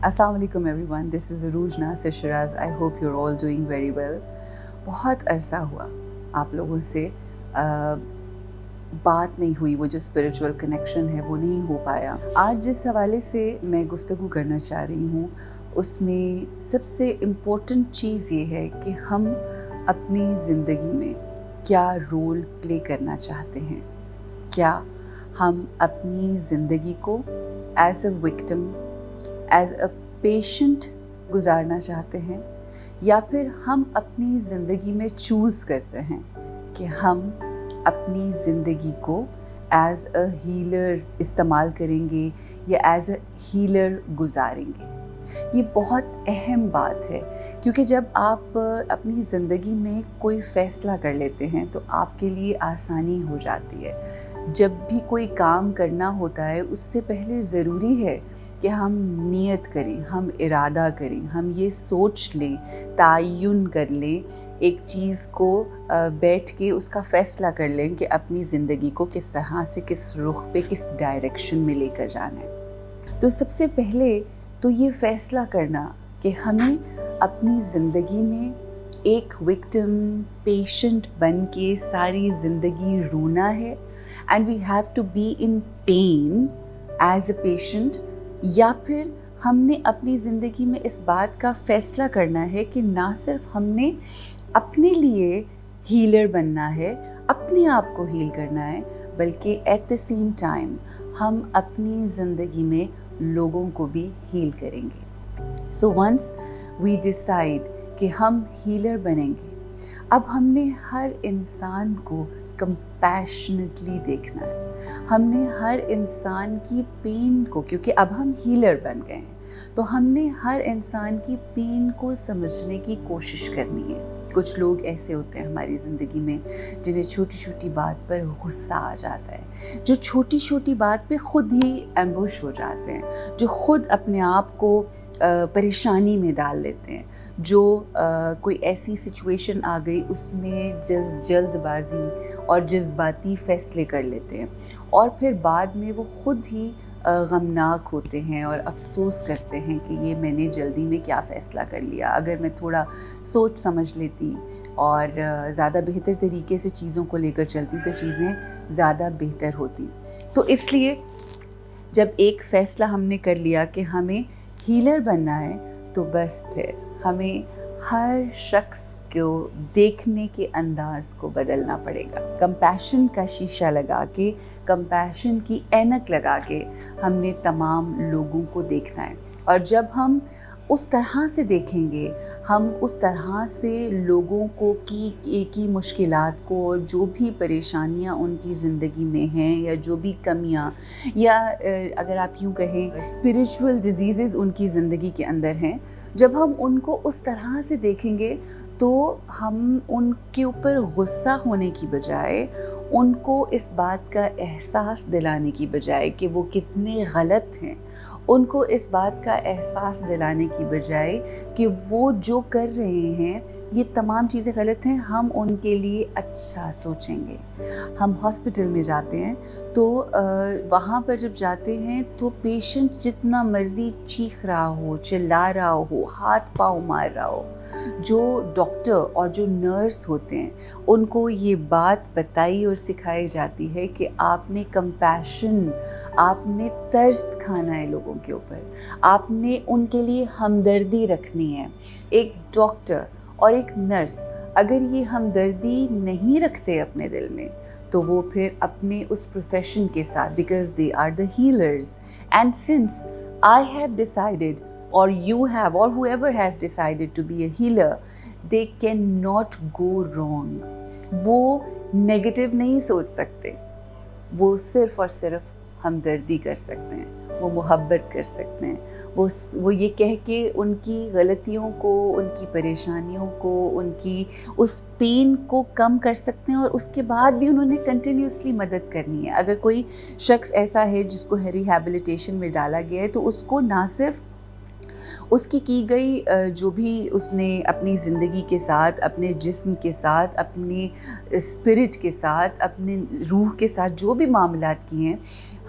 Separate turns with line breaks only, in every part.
Assalamu alaikum everyone, this is Arooj Nasir Shiraz. I hope you're all doing very well. बहुत अरसा हुआ आप लोगों से बात नहीं हुई, वो जो स्पिरिचुअल कनेक्शन है वो नहीं हो पाया. आज जिस हवाले से मैं गुफ्तगू करना चाह रही हूँ उसमें सबसे इम्पोर्टेंट चीज़ ये है कि हम अपनी ज़िंदगी में क्या रोल प्ले करना चाहते हैं. क्या हम अपनी ज़िंदगी को as a victim, as a patient गुजारना चाहते हैं, या फिर हम अपनी ज़िंदगी में चूज़ करते हैं कि हम अपनी ज़िंदगी को एज अ हीलर इस्तेमाल करेंगे या एज अ हीलर गुजारेंगे. ये बहुत अहम बात है क्योंकि जब आप अपनी ज़िंदगी में कोई फ़ैसला कर लेते हैं तो आपके लिए आसानी हो जाती है. जब भी कोई काम करना होता है उससे पहले ज़रूरी है कि हम नियत करें, हम इरादा करें, हम ये सोच लें, तयन कर लें, एक चीज़ को बैठ के उसका फ़ैसला कर लें कि अपनी ज़िंदगी को किस तरह से, किस रुख पे, किस डायरेक्शन में लेकर जाना है. तो सबसे पहले तो ये फ़ैसला करना कि हमें अपनी ज़िंदगी में एक विक्टिम, पेशेंट बन के सारी ज़िंदगी रोना है and we have to be in pain as a patient, या फिर हमने अपनी ज़िंदगी में इस बात का फ़ैसला करना है कि ना सिर्फ हमने अपने लिए हीलर बनना है, अपने आप को हील करना है, बल्कि एट द सेम टाइम हम अपनी ज़िंदगी में लोगों को भी हील करेंगे. सो वंस वी डिसाइड कि हम हीलर बनेंगे, अब हमने हर इंसान को कंपैशनेटली देखना है. हमने हर इंसान की पेन को, क्योंकि अब हम हीलर बन गए हैं, तो हमने हर इंसान की पेन को समझने की कोशिश करनी है. कुछ लोग ऐसे होते हैं हमारी ज़िंदगी में जिन्हें छोटी छोटी बात पर गुस्सा आ जाता है, जो छोटी छोटी बात पे खुद ही एम्बुश हो जाते हैं, जो खुद अपने आप को परेशानी में डाल लेते हैं, जो कोई ऐसी सिचुएशन आ गई उसमें जल्दबाजी और जज्बाती फ़ैसले कर लेते हैं और फिर बाद में वो खुद ही गमनाक होते हैं और अफसोस करते हैं कि ये मैंने जल्दी में क्या फ़ैसला कर लिया. अगर मैं थोड़ा सोच समझ लेती और ज़्यादा बेहतर तरीके से चीज़ों को लेकर चलती तो चीज़ें ज़्यादा बेहतर होती. तो इसलिए जब एक फ़ैसला हमने कर लिया कि हमें हीलर बनना है तो बस फिर हमें हर शख्स को देखने के अंदाज को बदलना पड़ेगा. कंपैशन का शीशा लगा के, कंपैशन की ऐनक लगा के हमने तमाम लोगों को देखना है. और जब हम उस तरह से देखेंगे, हम उस तरह से लोगों को की मुश्किलात को और जो भी परेशानियां उनकी ज़िंदगी में हैं या जो भी कमियां या अगर आप यूँ कहें स्पिरिचुअल डिजीज़ेज़ उनकी ज़िंदगी के अंदर हैं, जब हम उनको उस तरह से देखेंगे तो हम उनके ऊपर गुस्सा होने की बजाय, उनको इस बात का एहसास दिलाने की बजाय कि वो कितने गलत हैं, उनको इस बात का एहसास दिलाने की बजाय कि वो जो कर रहे हैं ये तमाम चीज़ें गलत हैं, हम उनके लिए अच्छा सोचेंगे. हम हॉस्पिटल में जाते हैं तो वहाँ पर जब जाते हैं तो पेशेंट जितना मर्ज़ी चीख रहा हो, चिल्ला रहा हो, हाथ पाँव मार रहा हो, जो डॉक्टर और जो नर्स होते हैं उनको ये बात बताई और सिखाई जाती है कि आपने कंपैशन, आपने तरस खाना है लोगों के ऊपर, आपने उनके लिए हमदर्दी रखनी है. एक डॉक्टर और एक नर्स अगर ये हमदर्दी नहीं रखते अपने दिल में तो वो फिर अपने उस प्रोफेशन के साथ, because they are the healers and since I have decided or you have or whoever has decided to be a healer, they cannot go wrong. वो नेगेटिव नहीं सोच सकते, वो सिर्फ़ और सिर्फ हमदर्दी कर सकते हैं, वो मोहब्बत कर सकते हैं, वो ये कह के उनकी गलतियों को, उनकी परेशानियों को, उनकी उस पेन को कम कर सकते हैं और उसके बाद भी उन्होंने कंटिन्यूसली मदद करनी है. अगर कोई शख्स ऐसा है जिसको रिहैबिलिटेशन में डाला गया है तो उसको ना सिर्फ उसकी की गई जो भी उसने अपनी ज़िंदगी के साथ, अपने जिस्म के साथ, अपने स्पिरिट के साथ, अपने रूह के साथ जो भी मामलात किए हैं,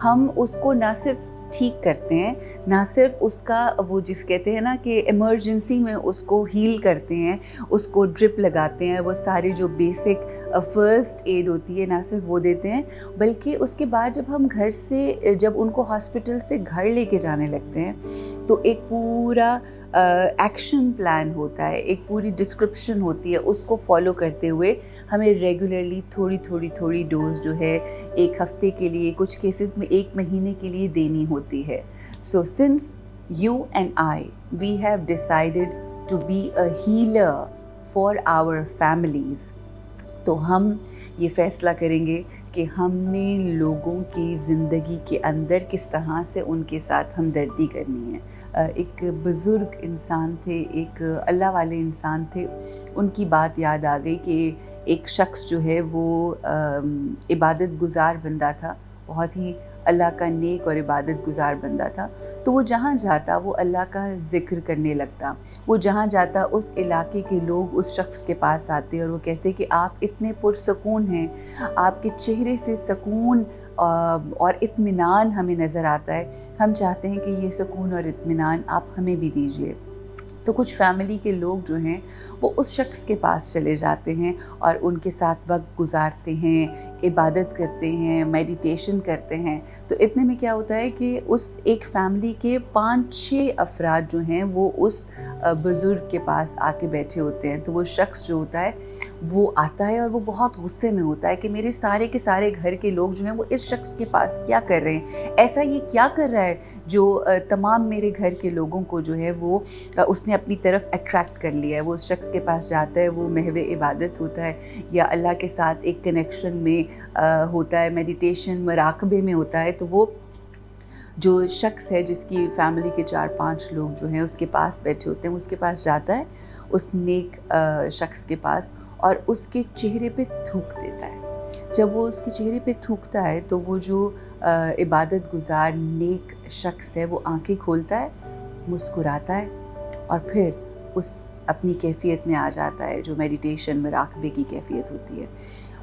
हम उसको ना सिर्फ ठीक करते हैं, ना सिर्फ उसका वो जिस कहते हैं ना कि इमरजेंसी में उसको हील करते हैं, उसको ड्रिप लगाते हैं, वो सारी जो बेसिक फ़र्स्ट एड होती है ना सिर्फ वो देते हैं, बल्कि उसके बाद जब हम घर से जब उनको हॉस्पिटल से घर लेके जाने लगते हैं तो एक पूरा एक्शन प्लान होता है, एक पूरी डिस्क्रिप्शन होती है, उसको फॉलो करते हुए हमें रेगुलरली थोड़ी डोज जो है एक हफ्ते के लिए, कुछ केसेस में 1 महीने के लिए देनी होती है. So since you and I, we have decided to be a healer for our families. तो हम ये फ़ैसला करेंगे कि हमने लोगों की ज़िंदगी के अंदर किस तरह से उनके साथ हमदर्दी करनी है. एक बुज़ुर्ग इंसान थे, एक अल्लाह वाले इंसान थे, उनकी बात याद आ गई कि एक शख्स जो है वो इबादत गुज़ार बंदा था, बहुत ही अल्लाह का नेक और इबादत गुज़ार बंदा था. तो वो जहाँ जाता वो अल्लाह का ज़िक्र करने लगता, वो जहाँ जाता उस इलाके के लोग उस शख्स के पास आते और वो कहते कि आप इतने पुरसकून हैं, आपके चेहरे से सुकून और इत्मीनान हमें नज़र आता है, हम चाहते हैं कि ये सुकून और इत्मीनान आप हमें भी दीजिए. तो कुछ फैमिली के लोग जो हैं वो उस शख्स के पास चले जाते हैं और उनके साथ वक्त गुजारते हैं, इबादत करते हैं, मेडिटेशन करते हैं. तो इतने में क्या होता है कि उस एक फैमिली के 5-6 अफराद जो हैं वो उस बुज़ुर्ग के पास आके बैठे होते हैं. तो वो शख्स जो होता है वो आता है और वो बहुत गुस्से में होता है कि मेरे सारे के सारे घर के लोग जो हैं वो इस शख्स के पास क्या कर रहे हैं, ऐसा ये क्या कर रहा है जो तमाम मेरे घर के लोगों को जो है वो उसने अपनी तरफ अट्रैक्ट कर लिया है. वो उस शख्स के पास जाता है, वो महवे इबादत होता है या अल्लाह के साथ एक कनेक्शन में होता है, मेडिटेशन मराकबे में होता है. तो वो जो शख्स है जिसकी फैमिली के 4-5 लोग जो हैं उसके पास बैठे होते हैं, उसके पास जाता है उस नेक शख्स के पास और उसके चेहरे पे थूक देता है. जब वो उसके चेहरे पे थूकता है तो वो जो इबादत गुज़ार नेक शख्स है वो आंखें खोलता है, मुस्कुराता है और फिर उस अपनी कैफ़ियत में आ जाता है जो मेडिटेशन मुराक़बे की कैफ़ियत होती है.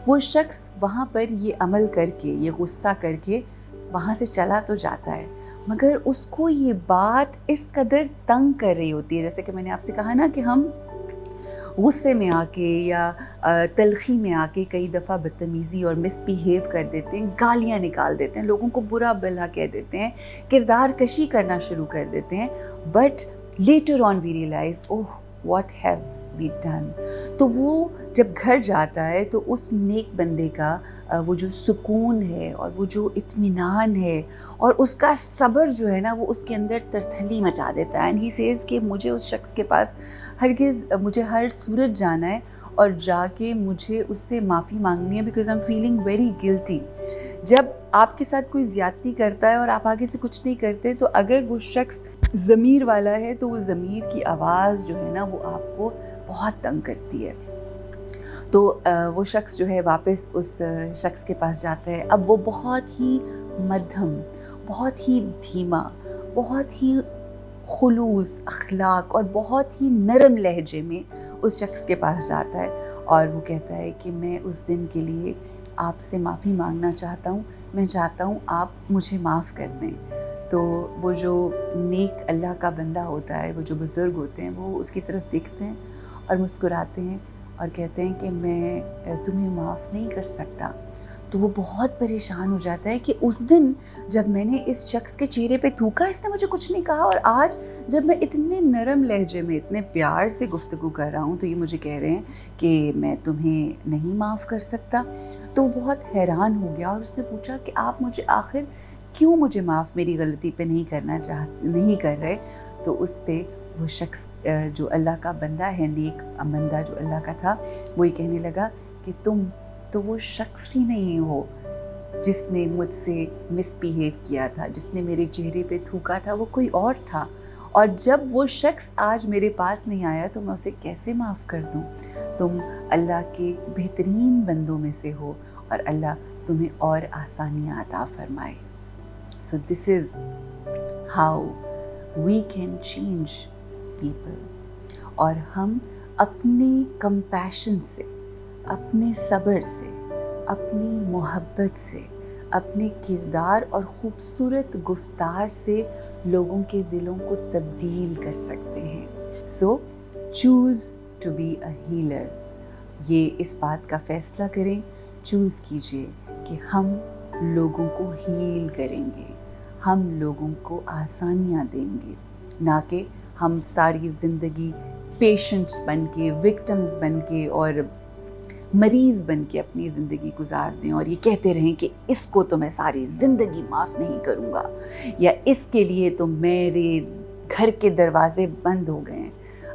वो शख्स वहाँ पर ये अमल करके, ये गुस्सा करके वहाँ से चला तो जाता है, मगर उसको ये बात इस कदर तंग कर रही होती है, जैसे कि मैंने आपसे कहा ना कि हम गुस्से में आके या तलख़ी में आके कई दफ़ा बदतमीज़ी और मिसबिहेव कर देते हैं, गालियाँ निकाल देते हैं, लोगों को बुरा भला कह देते हैं, किरदार कशी करना शुरू कर देते हैं. But later on we realise oh what have we done. तो वो जब घर जाता है तो उस नेक बंदे का वो जो सुकून है और वो जो इत्मीनान है और उसका सब्र जो है ना वो उसके अंदर तरथली मचा देता है. एंड ही सेज़ कि मुझे उस शख्स के पास हरगिज़ मुझे हर सूरत जाना है और जाके मुझे उससे माफ़ी मांगनी है, because I am feeling very guilty. जब आपके साथ कोई ज़्यादती करता है और आप आगे से कुछ नहीं करते तो अगर वो शख्स ज़मीर वाला है तो वो ज़मीर की आवाज़ जो है ना वो आपको बहुत तंग करती है. तो वो शख्स जो है वापस उस शख्स के पास जाता है. अब वो बहुत ही मध्यम, बहुत ही धीमा, बहुत ही खुलूस अखलाक और बहुत ही नरम लहजे में उस शख्स के पास जाता है और वो कहता है कि मैं उस दिन के लिए आपसे माफ़ी मांगना चाहता हूँ, मैं चाहता हूँ आप मुझे माफ़ कर दें. तो वो जो नेक अल्लाह का बंदा होता है, वो जो बुज़ुर्ग होते हैं, वो उसकी तरफ देखते हैं और मुस्कुराते हैं और कहते हैं कि मैं तुम्हें माफ़ नहीं कर सकता. तो वो बहुत परेशान हो जाता है कि उस दिन जब मैंने इस शख्स के चेहरे पे थूका, इसने मुझे कुछ नहीं कहा, और आज जब मैं इतने नरम लहजे में इतने प्यार से गुफ्तगू कर रहा हूँ तो ये मुझे कह रहे हैं कि मैं तुम्हें नहीं माफ़ कर सकता. तो वो बहुत हैरान हो गया और उसने पूछा कि आप मुझे आखिर क्यों मुझे माफ़ मेरी गलती पे नहीं कर रहे. तो उस पर वो शख्स जो अल्लाह का बंदा है, नेक बंदा जो अल्लाह का था, वो ये कहने लगा कि तुम तो वो शख्स ही नहीं हो जिसने मुझसे मिसबिहेव किया था, जिसने मेरे चेहरे पे थूका था, वो कोई और था. और जब वो शख्स आज मेरे पास नहीं आया तो मैं उसे कैसे माफ़ कर दूँ. तुम अल्लाह के बेहतरीन बंदों में से हो और अल्लाह तुम्हें और आसानियाँ अता फरमाए. So this is how we can change people. और हम अपने कंपैशन से, अपने सब्र से, अपनी मोहब्बत से, اپنے کردار اور خوبصورت گفتار سے لوگوں کے دلوں کو تبدیل کر سکتے ہیں. So choose to be a healer. یہ اس بات کا فیصلہ کریں، چوز کیجئے کہ ہم لوگوں کو ہیل کریں گے، ہم لوگوں کو آسانیاں دیں گے، نہ کہ ہم ساری زندگی پیشنٹس بن کے، وکٹمز بن کے اور مریض بن کے اپنی زندگی گزار دیں اور یہ کہتے رہیں کہ اس کو تو میں ساری زندگی معاف نہیں کروں گا، یا اس کے لیے تو میرے گھر کے دروازے بند ہو گئے ہیں.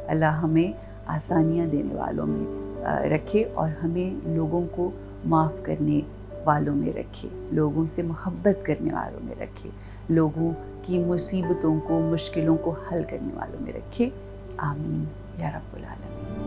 اللہ ہمیں آسانیاں دینے والوں میں رکھے اور ہمیں لوگوں کو معاف کرنے والوں میں رکھے، لوگوں سے محبت کرنے والوں میں رکھے، لوگوں کی مصیبتوں کو، مشکلوں کو حل کرنے والوں میں رکھے. آمین یا رب العالمین.